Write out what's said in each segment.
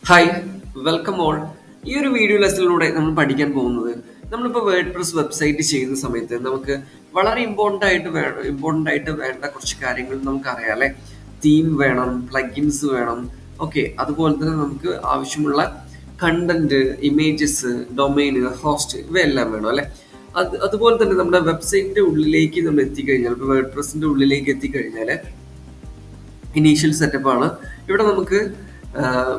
Hi, welcome all. ഈ ഒരു video ലെസണിലൂടെ നമ്മൾ പഠിക്കാൻ പോകുന്നത് നമ്മളിപ്പോൾ വേർഡ് പ്രസ് വെബ്സൈറ്റ് ചെയ്യുന്ന സമയത്ത് നമുക്ക് വളരെ ഇമ്പോർട്ടൻ്റ് ആയിട്ട് വേണ്ട കുറച്ച് കാര്യങ്ങൾ നമുക്കറിയാം അല്ലേ. തീം വേണം, പ്ലഗിൻസ് വേണം, ഓക്കെ. അതുപോലെ തന്നെ നമുക്ക് ആവശ്യമുള്ള കണ്ടന്റ്, ഇമേജസ്, ഡൊമൈന്, ഹോസ്റ്റ് ഇവയെല്ലാം വേണം അല്ലേ. അതുപോലെ തന്നെ നമ്മുടെ വെബ്സൈറ്റിന്റെ ഉള്ളിലേക്ക് നമ്മൾ എത്തിക്കഴിഞ്ഞാൽ, ഇപ്പോൾ വേർഡ് പ്രസിന്റെ ഉള്ളിലേക്ക് എത്തിക്കഴിഞ്ഞാൽ ഇനീഷ്യൽ സെറ്റപ്പാണ്. ഇവിടെ നമുക്ക്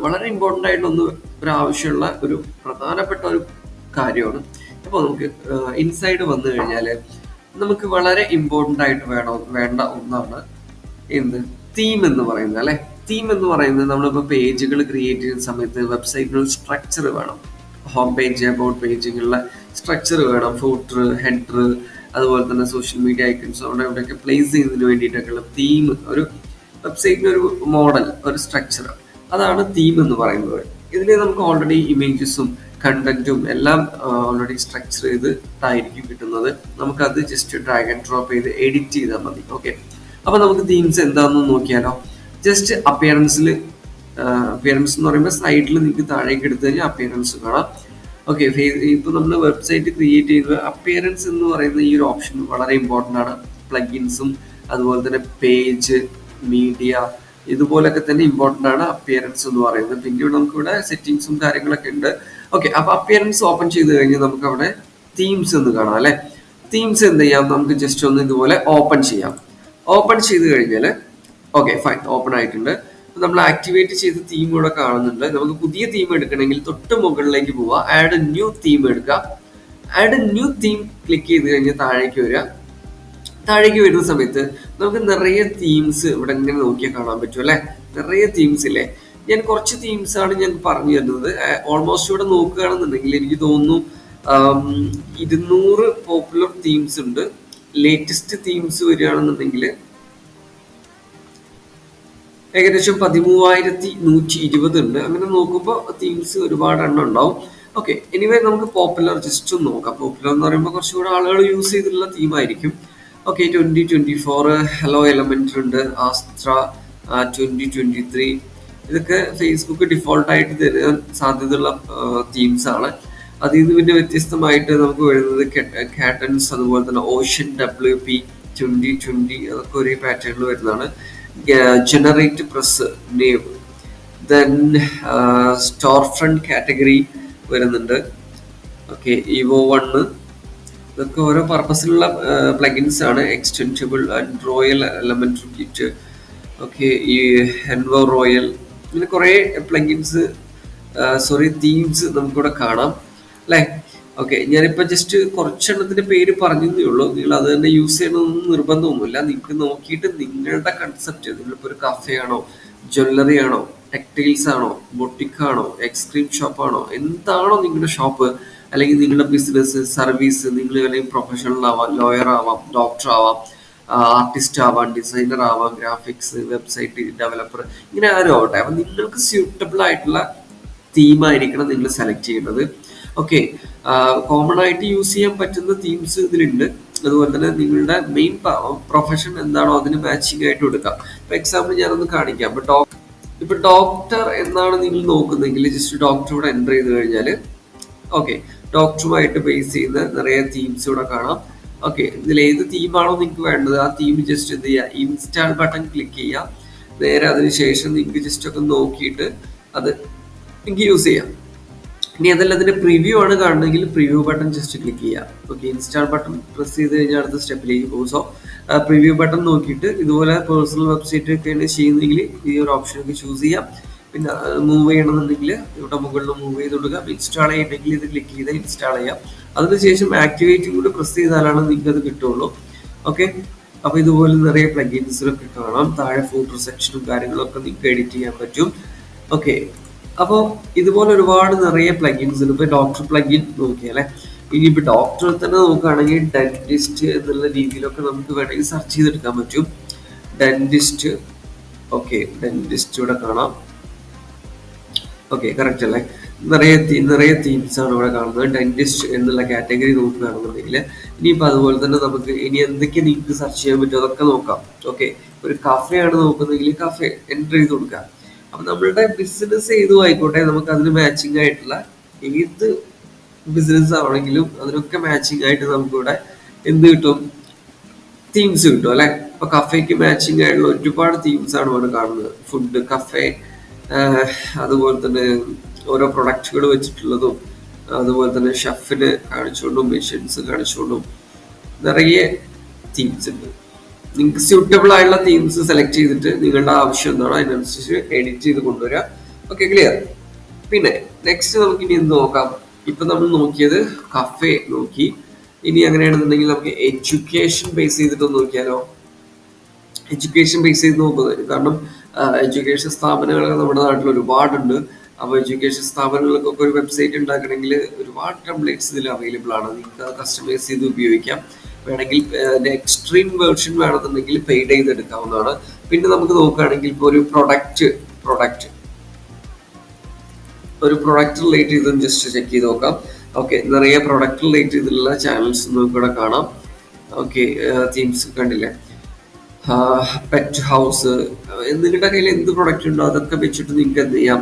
വളരെ ഇമ്പോർട്ടൻ്റ് ആയിട്ടൊന്ന് ഒരു ആവശ്യമുള്ള ഒരു പ്രധാനപ്പെട്ട ഒരു കാര്യമാണ്. അപ്പോൾ നമുക്ക് ഇൻസൈഡ് വന്നു കഴിഞ്ഞാൽ നമുക്ക് വളരെ ഇമ്പോർട്ടൻ്റ് ആയിട്ട് വേണ്ട ഒന്നാണ് എന്ത്, തീം എന്ന് പറയുന്നത് അല്ലേ. തീം എന്ന് പറയുന്നത് നമ്മളിപ്പോൾ പേജുകൾ ക്രിയേറ്റ് ചെയ്യുന്ന സമയത്ത് വെബ്സൈറ്റിന് ഒരു സ്ട്രക്ചർ വേണം. ഹോം പേജ്, അബൌട്ട് പേജ്, ഇങ്ങനെയുള്ള സ്ട്രക്ചർ വേണം. ഫൂട്ടർ, ഹെഡർ, അതുപോലെ തന്നെ സോഷ്യൽ മീഡിയ ഐക്കൺസ് അവിടെ ഇവിടെയൊക്കെ പ്ലേസ് ചെയ്യുന്നതിന് വേണ്ടിയിട്ടൊക്കെയുള്ള തീം, ഒരു വെബ്സൈറ്റിന് ഒരു മോഡൽ, ഒരു സ്ട്രക്ചർ, അതാണ് തീം എന്ന് പറയുന്നത്. ഇതിൽ നമുക്ക് ഓൾറെഡി ഇമേജസും കണ്ടന്റും എല്ലാം ഓൾറെഡി സ്ട്രക്ചർ ചെയ്തിട്ടായിരിക്കും കിട്ടുന്നത്. നമുക്കത് ജസ്റ്റ് ഡ്രാഗ് ആൻഡ് ഡ്രോപ്പ് ചെയ്ത് എഡിറ്റ് ചെയ്താൽ മതി. ഓക്കെ, അപ്പൊ നമുക്ക് തീംസ് എന്താണെന്ന് നോക്കിയാലോ. ജസ്റ്റ് അപ്പിയറൻസ് എന്ന് പറയുമ്പോൾ സൈഡിൽ നിങ്ങൾക്ക് താഴേക്ക് എടുത്തു കഴിഞ്ഞാൽ അപ്പിയറൻസ് കാണാം. ഓക്കെ, ഇപ്പൊ നമ്മൾ വെബ്സൈറ്റ് ക്രിയേറ്റ് ചെയ്യുന്നത് അപ്പിയറൻസ് എന്ന് പറയുന്ന ഈ ഒരു ഓപ്ഷൻ വളരെ ഇമ്പോർട്ടൻ്റ് ആണ്. പ്ലഗിൻസും അതുപോലെ തന്നെ പേജ്, മീഡിയ, ഇതുപോലൊക്കെ തന്നെ ഇമ്പോർട്ടൻ്റ് ആണ് അപ്പിയറൻസ് എന്ന് പറയുന്നത്. പിന്നീട് നമുക്കിവിടെ സെറ്റിങ്സും കാര്യങ്ങളൊക്കെ ഉണ്ട്. ഓക്കെ, അപ്പൊ അപ്പിയറൻസ് ഓപ്പൺ ചെയ്ത് കഴിഞ്ഞാൽ നമുക്ക് അവിടെ തീംസ് എന്ന് കാണാം അല്ലെ. തീംസ് എന്ത് ചെയ്യാം, നമുക്ക് ജസ്റ്റ് ഒന്ന് ഇതുപോലെ ഓപ്പൺ ചെയ്യാം. ഓപ്പൺ ചെയ്ത് കഴിഞ്ഞാൽ ഓക്കെ ഫൈൻ, ഓപ്പൺ ആയിട്ടുണ്ട്. നമ്മൾ ആക്ടിവേറ്റ് ചെയ്ത തീം ഇവിടെ കാണുന്നുണ്ട്. നമുക്ക് പുതിയ തീം എടുക്കണമെങ്കിൽ തൊട്ട് മുകളിലേക്ക് പോവുക, ആഡ് ന്യൂ തീം എടുക്കുക. ആഡ് ന്യൂ തീം ക്ലിക്ക് ചെയ്ത് കഴിഞ്ഞാൽ താഴേക്ക് വരിക. താഴേക്ക് വരുന്ന സമയത്ത് നമുക്ക് നിറയെ തീംസ് ഇവിടെ ഇങ്ങനെ നോക്കിയാൽ കാണാൻ പറ്റും അല്ലെ. നിറയെ തീംസ് ഇല്ലേ. ഞാൻ കുറച്ച് തീംസ് ആണ് ഞാൻ പറഞ്ഞു തരുന്നത്. ഓൾമോസ്റ്റ് ഇവിടെ നോക്കുകയാണെന്നുണ്ടെങ്കിൽ എനിക്ക് തോന്നുന്നു 200 പോപ്പുലർ തീംസ് ഉണ്ട്. ലേറ്റസ്റ്റ് തീംസ് വരികയാണെന്നുണ്ടെങ്കിൽ ഏകദേശം 13,120 ഉണ്ട്. അങ്ങനെ നോക്കുമ്പോൾ തീംസ് ഒരുപാട് എണ്ണം ഉണ്ടാവും. ഓക്കെ, എനിവേ നമുക്ക് പോപ്പുലർ ജസ്റ്റ് ഒന്ന് നോക്കാം. പോപ്പുലർ എന്ന് പറയുമ്പോൾ കുറച്ചുകൂടെ ആളുകൾ യൂസ് ചെയ്തിട്ടുള്ള തീമായിരിക്കും. ഓക്കെ, 2024 ഹലോ എലമെന്റ് ഉണ്ട്, ആസ്ത്ര 2023, ഇതൊക്കെ ഫേസ്ബുക്ക് ഡിഫോൾട്ടായിട്ട് തരാൻ സാധ്യതയുള്ള തീംസ് ആണ്. അതിൽ നിന്ന് പിന്നെ വ്യത്യസ്തമായിട്ട് നമുക്ക് വരുന്നത് കാറ്റൻസ്, അതുപോലെ തന്നെ ഓഷ്യൻ WP 2020, അതൊക്കെ ഒരേ പാറ്റേണിൽ വരുന്നതാണ്. ജനറേറ്റ് പ്രസ് നേവ്, ദെൻ സ്റ്റോർ ഫ്രണ്ട് കാറ്റഗറി വരുന്നുണ്ട്. ഓക്കെ, ഇവോ 1, ഇതൊക്കെ ഓരോ പർപ്പസിലുള്ള പ്ലഗിൻസ് ആണ്. Extensible and royal elementary kit, okay, ഈ എൻവോ റോയൽ, ഇങ്ങനെ കുറേ പ്ലഗിൻസ് തീംസ് നമുക്കിവിടെ കാണാം അല്ലേ. ഓക്കെ, ഞാനിപ്പോൾ ജസ്റ്റ് കുറച്ചെണ്ണത്തിന്റെ പേര് പറഞ്ഞതേ ഉള്ളൂ. നിങ്ങൾ അത് തന്നെ യൂസ് ചെയ്യണമെന്ന് നിർബന്ധമൊന്നുമില്ല. നിങ്ങൾക്ക് നോക്കിയിട്ട് നിങ്ങളുടെ കൺസെപ്റ്റ്, നിങ്ങളിപ്പോൾ ഒരു കഫേ ആണോ, ജ്വല്ലറി ആണോ, ടെക്സ്റ്റൈൽസ് ആണോ, ബൊട്ടിക്കാണോ, എക്സ്ക്രീം ഷോപ്പാണോ, എന്താണോ നിങ്ങളുടെ ഷോപ്പ്, അല്ലെങ്കിൽ നിങ്ങളുടെ ബിസിനസ്, സർവീസ്, നിങ്ങൾ അല്ലെങ്കിൽ പ്രൊഫഷണൽ ആവാം, ലോയർ ആവാം, ഡോക്ടർ ആവാം, ആർട്ടിസ്റ്റ് ആവാം, ഡിസൈനർ ആവാം, ഗ്രാഫിക്സ്, വെബ്സൈറ്റ് ഡെവലപ്പർ, ഇങ്ങനെ ആരും ആവട്ടെ. അപ്പം നിങ്ങൾക്ക് സ്യൂട്ടബിൾ ആയിട്ടുള്ള തീമായിരിക്കണം നിങ്ങൾ സെലക്ട് ചെയ്യുന്നത്. ഓക്കെ, കോമൺ ആയിട്ട് യൂസ് ചെയ്യാൻ പറ്റുന്ന തീംസ് ഇതിലുണ്ട്. അതുപോലെ തന്നെ നിങ്ങളുടെ മെയിൻ പ്രൊഫഷൻ എന്താണോ അതിന് മാച്ചിങ് ആയിട്ട് കൊടുക്കാം. ഇപ്പൊ എക്സാമ്പിൾ ഞാനൊന്ന് കാണിക്കാം. ഇപ്പൊ ഡോക്ടർ എന്നാണ് നിങ്ങൾ നോക്കുന്നതെങ്കിൽ ജസ്റ്റ് ഡോക്ടർ ഇവിടെ എൻ്റർ ചെയ്ത് കഴിഞ്ഞാൽ ഓക്കെ, ഡോക്ടറുമായിട്ട് ബേസ് ചെയ്യുന്ന നിറയെ തീംസ് ഇവിടെ കാണാം. ഓക്കെ, ഇതിൽ ഏത് തീമാണോ നിങ്ങൾക്ക് വേണ്ടത് ആ തീം ജസ്റ്റ് എന്ത് ചെയ്യുക, ഇൻസ്റ്റാൾ ബട്ടൺ ക്ലിക്ക് ചെയ്യുക. നേരെ അതിനുശേഷം നിങ്ങൾക്ക് ജസ്റ്റ് ഒക്കെ നോക്കിയിട്ട് അത് നിങ്ങൾക്ക് യൂസ് ചെയ്യാം. ഇനി അതല്ല അതിന്റെ പ്രിവ്യൂ ആണ് കാണണമെങ്കിൽ പ്രിവ്യൂ ബട്ടൺ ജസ്റ്റ് ക്ലിക്ക് ചെയ്യാം. ഓക്കെ, ഇൻസ്റ്റാൾ ബട്ടൺ പ്രസ് ചെയ്ത് കഴിഞ്ഞാൽ അടുത്ത സ്റ്റെപ്പിലേക്ക് പോകും. സോ പ്രിവ്യൂ ബട്ടൺ നോക്കിയിട്ട് ഇതുപോലെ പേഴ്സണൽ വെബ്സൈറ്റ് ഒക്കെയാണ് ചെയ്യുന്നതെങ്കിൽ ഈ ഒരു ഓപ്ഷൻ ഒക്കെ ചൂസ് ചെയ്യാം. പിന്നെ മൂവ് ചെയ്യണമെന്നുണ്ടെങ്കിൽ ഇവിടെ മുകളിൽ മൂവ് ചെയ്ത് കൊടുക്കുക. ഇൻസ്റ്റാൾ ചെയ്യണമെങ്കിൽ ഇത് ക്ലിക്ക് ചെയ്ത് ഇൻസ്റ്റാൾ ചെയ്യാം. അതിനുശേഷം ആക്ടിവേറ്റ് കൂടെ പ്രസ് ചെയ്താലാണ് നിങ്ങൾക്ക് അത് കിട്ടുള്ളൂ. ഓക്കെ, അപ്പൊ ഇതുപോലെ നിറയെ പ്ലഗിൻസിലൊക്കെ കാണാം. താഴെ ഫൂട്ടർ സെക്ഷനും കാര്യങ്ങളൊക്കെ നിങ്ങൾക്ക് എഡിറ്റ് ചെയ്യാൻ പറ്റും. ഓക്കെ, അപ്പോൾ ഇതുപോലെ ഒരുപാട് നിറയെ പ്ലഗിൻസ് ഉണ്ട്. ഇപ്പൊ ഡോക്ടർ പ്ലഗിൻ നോക്കിയാലേ, ഇനിയിപ്പോ ഡോക്ടറെ തന്നെ നോക്കുകയാണെങ്കിൽ ഡെന്റിസ്റ്റ് എന്നുള്ള രീതിയിലൊക്കെ നമുക്ക് വേണമെങ്കിൽ സെർച്ച് ചെയ്തെടുക്കാൻ പറ്റും. ഡെന്റിസ്റ്റ്, ഓക്കെ, ഡെന്റിസ്റ്റ് ഇവിടെ കാണാം. ഓക്കെ, കറക്റ്റ് അല്ലേ. നിറയെ തീംസ് ആണ് ഇവിടെ കാണുന്നത്. ഡെന്റിസ്റ്റ് എന്നുള്ള കാറ്റഗറി നോക്കുകയാണെന്നുണ്ടെങ്കിൽ ഇനിയിപ്പോൾ അതുപോലെ തന്നെ നമുക്ക് ഇനി എന്തൊക്കെ നിങ്ങൾക്ക് സെർച്ച് ചെയ്യാൻ പറ്റും അതൊക്കെ നോക്കാം. ഓക്കെ, ഒരു കഫേ ആണ് നോക്കുന്നതെങ്കിൽ കഫേ എൻ്റർ ചെയ്ത് കൊടുക്കാം. അപ്പൊ നമ്മളുടെ ബിസിനസ് ഏതും ആയിക്കോട്ടെ, നമുക്ക് അതിന് മാച്ചിങ് ആയിട്ടുള്ള ഏത് ബിസിനസ് ആണെങ്കിലും അതിനൊക്കെ മാച്ചിങ് ആയിട്ട് നമുക്കിവിടെ എന്ത് കിട്ടും? തീംസ് കിട്ടും അല്ലെ. അപ്പൊ കഫേക്ക് മാച്ചിങ് ആയിട്ടുള്ള ഒരുപാട് തീംസ് ആണ് ഇവിടെ കാണുന്നത്. ഫുഡ്, കഫേ, അതുപോലെ തന്നെ ഓരോ പ്രൊഡക്റ്റുകൾ വെച്ചിട്ടുള്ളതും, അതുപോലെ തന്നെ ഷെഫിന് കാണിച്ചുകൊണ്ടും മെഷീൻസ് കാണിച്ചുകൊണ്ടും നിറയെ തീംസ് ഉണ്ട്. നിങ്ങൾക്ക് സ്യൂട്ടബിൾ ആയിട്ടുള്ള തീംസ് സെലക്ട് ചെയ്തിട്ട് നിങ്ങളുടെ ആവശ്യം എന്താണോ അതിനനുസരിച്ച് എഡിറ്റ് ചെയ്ത് കൊണ്ടുവരിക. Okay, clear. പിന്നെ നെക്സ്റ്റ് നമുക്ക് ഇനി എന്ത് നോക്കാം? ഇപ്പൊ നമ്മൾ നോക്കിയത് കഫേ നോക്കി. ഇനി അങ്ങനെയാണെന്നുണ്ടെങ്കിൽ നമുക്ക് എഡ്യൂക്കേഷൻ ബേസ് ചെയ്തിട്ട് നോക്കിയാലോ? എഡ്യൂക്കേഷൻ ബേസ് ചെയ്ത് നോക്കുന്നത്, കാരണം എഡ്യൂക്കേഷൻ സ്ഥാപനങ്ങളൊക്കെ നമ്മുടെ നാട്ടിൽ ഒരുപാടുണ്ട്. അപ്പോൾ എഡ്യൂക്കേഷൻ സ്ഥാപനങ്ങൾക്കൊക്കെ ഒരു വെബ്സൈറ്റ് ഉണ്ടാക്കണമെങ്കിൽ ഒരുപാട് ടെംപ്ലേറ്റ്സ് ഇതിൽ അവൈലബിൾ ആണ്. നിങ്ങൾക്ക് അത് കസ്റ്റമൈസ് ചെയ്ത് ഉപയോഗിക്കാം. വേണമെങ്കിൽ എക്സ്ട്രീം വേർഷൻ വേണമെന്നുണ്ടെങ്കിൽ പെയ്ഡ് ചെയ്ത് എടുക്കാവുന്നതാണ്. പിന്നെ നമുക്ക് നോക്കുകയാണെങ്കിൽ ഇപ്പോൾ ഒരു പ്രൊഡക്റ്റ് റിലേറ്റ് ചെയ്തും ജസ്റ്റ് ചെക്ക് ചെയ്ത് നോക്കാം. ഓക്കെ, നിറയെ പ്രൊഡക്റ്റ് റിലേറ്റ് ചെയ്തിട്ടുള്ള ചാനൽസ് നമുക്കിവിടെ കാണാം. ഓക്കെ, തീംസ് കണ്ടില്ലേ? പെറ്റ് ഹൗസ്, നിങ്ങളുടെ കയ്യിൽ എന്ത് പ്രൊഡക്റ്റ് ഉണ്ടോ അതൊക്കെ വെച്ചിട്ട് നിങ്ങൾക്ക് എന്ത് ചെയ്യാം?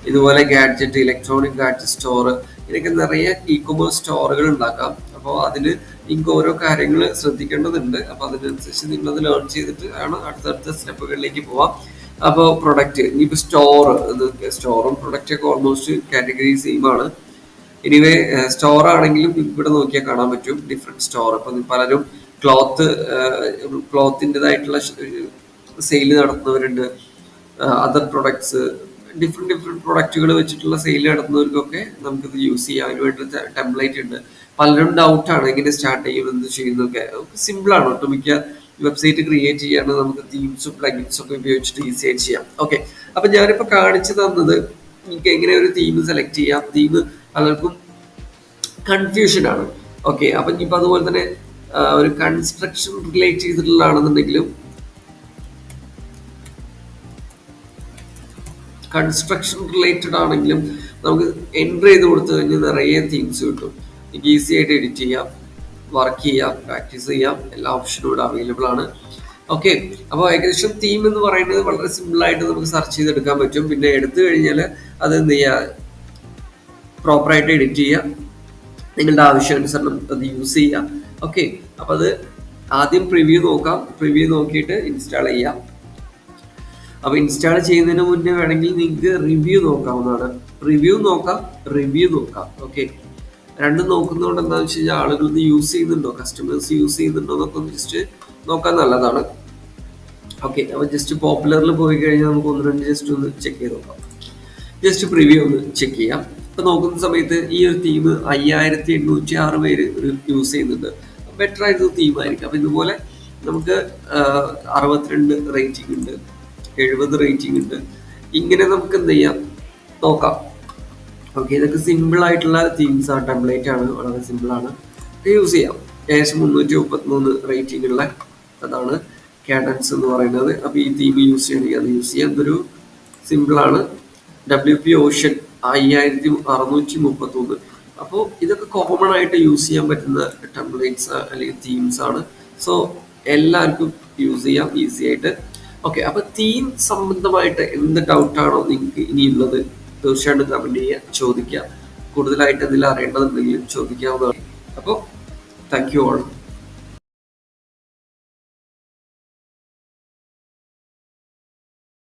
ഇതുപോലെ ഗാഡ്ജറ്റ്, ഇലക്ട്രോണിക് ഗാഡ്ജറ്റ് സ്റ്റോർ, ഇതിനൊക്കെ നിറയെ ഇ കൊമേഴ്സ് സ്റ്റോറുകൾ ഉണ്ടാക്കാം. അപ്പോൾ അതിന് നിങ്ങൾക്ക് ഓരോ കാര്യങ്ങൾ ശ്രദ്ധിക്കേണ്ടതുണ്ട്. അപ്പോൾ അതിനനുസരിച്ച് നിങ്ങളത് ലേൺ ചെയ്തിട്ട് ആണ് അടുത്തടുത്ത സ്റ്റെപ്പുകളിലേക്ക് പോവാം. അപ്പോൾ പ്രൊഡക്റ്റ്, ഇനിയിപ്പോൾ സ്റ്റോറും പ്രൊഡക്റ്റൊക്കെ ഓൾമോസ്റ്റ് കാറ്റഗറി സെയിം ആണ്. എനിവേ സ്റ്റോർ ആണെങ്കിലും ഇവിടെ നോക്കിയാൽ കാണാൻ പറ്റും ഡിഫറെന്റ് സ്റ്റോർ. ഇപ്പം പലരും ക്ലോത്തിൻ്റെതായിട്ടുള്ള സെയിൽ നടത്തുന്നവരുണ്ട്. അതർ പ്രൊഡക്ട്സ്, ഡിഫറെന്റ് പ്രൊഡക്റ്റുകൾ വെച്ചിട്ടുള്ള സെയിൽ നടത്തുന്നവർക്കൊക്കെ നമുക്കിത് യൂസ് ചെയ്യാം. അതിന് വേണ്ടി ടെംപ്ലേറ്റ് ഉണ്ട്. പലരും ഡൗട്ടാണ് എങ്ങനെ സ്റ്റാർട്ട് ചെയ്യും, എന്ത് ചെയ്യുന്നതൊക്കെ. സിമ്പിൾ ആണ്. ഒട്ടുമിക്ക വെബ്സൈറ്റ് ക്രിയേറ്റ് ചെയ്യാണ് നമുക്ക് തീംസും പ്ലഗിൻസും ഒക്കെ ഉപയോഗിച്ചിട്ട് ഈസി ആയിട്ട് ചെയ്യാം. ഓക്കെ, അപ്പൊ ഞാനിപ്പോ കാണിച്ചു തന്നത് നിങ്ങൾക്ക് എങ്ങനെ ഒരു തീം സെലക്ട് ചെയ്യാം. തീം പലർക്കും കൺഫ്യൂഷൻ ആണ്. ഓക്കെ, അപ്പൊ ഇനിയിപ്പോ അതുപോലെ തന്നെ ഒരു കൺസ്ട്രക്ഷൻ റിലേറ്റ് ചെയ്തിട്ടുള്ളതാണെന്നുണ്ടെങ്കിലും, കൺസ്ട്രക്ഷൻ റിലേറ്റഡ് ആണെങ്കിലും നമുക്ക് എൻ്റർ ചെയ്ത് കൊടുത്തു കഴിഞ്ഞാൽ നിറയെ തീംസ് കിട്ടും. എനിക്ക് ഈസി ആയിട്ട് എഡിറ്റ് ചെയ്യാം, വർക്ക് ചെയ്യാം, പ്രാക്ടീസ് ചെയ്യാം. എല്ലാ ഓപ്ഷനും ഇവിടെ അവൈലബിൾ ആണ്. ഓക്കെ, അപ്പോൾ ഏകദേശം തീം എന്ന് പറയുന്നത് വളരെ സിമ്പിൾ ആയിട്ട് നമുക്ക് സെർച്ച് ചെയ്തെടുക്കാൻ പറ്റും. പിന്നെ എടുത്തു കഴിഞ്ഞാൽ അത് എന്ത് ചെയ്യുക? പ്രോപ്പറായിട്ട് എഡിറ്റ് ചെയ്യുക, നിങ്ങളുടെ ആവശ്യാനുസരണം അത് യൂസ് ചെയ്യാം. ഓക്കെ, അപ്പം അത് ആദ്യം പ്രിവ്യൂ നോക്കാം. പ്രിവ്യൂ നോക്കിയിട്ട് ഇൻസ്റ്റാൾ ചെയ്യാം. അപ്പോൾ ഇൻസ്റ്റാൾ ചെയ്യുന്നതിന് മുന്നേ വേണമെങ്കിൽ നിങ്ങൾക്ക് റിവ്യൂ നോക്കാവുന്നതാണ്. റിവ്യൂ നോക്കാം. ഓക്കെ, രണ്ടും നോക്കുന്നതുകൊണ്ട് എന്താണെന്ന് വെച്ച് കഴിഞ്ഞാൽ ആളുകൾ ഇത് യൂസ് ചെയ്യുന്നുണ്ടോ, കസ്റ്റമേഴ്സ് യൂസ് ചെയ്യുന്നുണ്ടോ എന്നൊക്കെ ഒന്ന് ജസ്റ്റ് നോക്കാൻ നല്ലതാണ്. ഓക്കെ, അപ്പോൾ ജസ്റ്റ് പോപ്പുലറിൽ പോയി കഴിഞ്ഞാൽ നമുക്ക് ഒന്ന് രണ്ട് ജസ്റ്റ് ഒന്ന് ചെക്ക് ചെയ്ത് നോക്കാം. ജസ്റ്റ് പ്രിവ്യൂ ഒന്ന് ചെക്ക് ചെയ്യാം. ഇപ്പൊ നോക്കുന്ന സമയത്ത് ഈ ഒരു തീം 5806 പേര് യൂസ് ചെയ്യുന്നുണ്ട്. ബെറ്റർ ആയിട്ടുള്ള തീമായിരിക്കും. അപ്പൊ ഇതുപോലെ നമുക്ക് 62 റേറ്റിംഗ് ഉണ്ട്, 70 റേറ്റിംഗ് ഉണ്ട്. ഇങ്ങനെ നമുക്ക് എന്ത് ചെയ്യാം? നോക്കാം. ഓക്കെ, ഇതൊക്കെ സിമ്പിൾ ആയിട്ടുള്ള തീംസ് ആണ്, ടെംപ്ലേറ്റ് ആണ്, വളരെ സിമ്പിൾ ആണ്, യൂസ് ചെയ്യാം. ഏകദേശം 333 റേറ്റിംഗ് ഉള്ള അതാണ് കാഡൻസ് എന്ന് പറയുന്നത്. അപ്പൊ ഈ തീം യൂസ് ചെയ്യണമെങ്കിൽ അത് യൂസ് ചെയ്യാം. ഇതൊരു സിമ്പിൾ ആണ്. WP ocean 5631. അപ്പോൾ ഇതൊക്കെ കോമൺ ആയിട്ട് യൂസ് ചെയ്യാൻ പറ്റുന്ന ടെംപ്ലേറ്റ്സ് അല്ലെങ്കിൽ തീംസ് ആണ്. സോ എല്ലാവർക്കും യൂസ് ചെയ്യാം ഈസി ആയിട്ട്. ഓക്കെ, അപ്പൊ തീം സംബന്ധമായിട്ട് എന്ത് ഡൗട്ടാണോ നിങ്ങൾക്ക് ഇനിയുള്ളത് തീർച്ചയായിട്ടും കമന്റ് ചെയ്യുക, ചോദിക്കുക. കൂടുതലായിട്ട് ഇതിൽ അറിയേണ്ടതുണ്ടെങ്കിലും ചോദിക്കാവുന്നതാണ്. അപ്പോൾ താങ്ക് യു ഓൾ.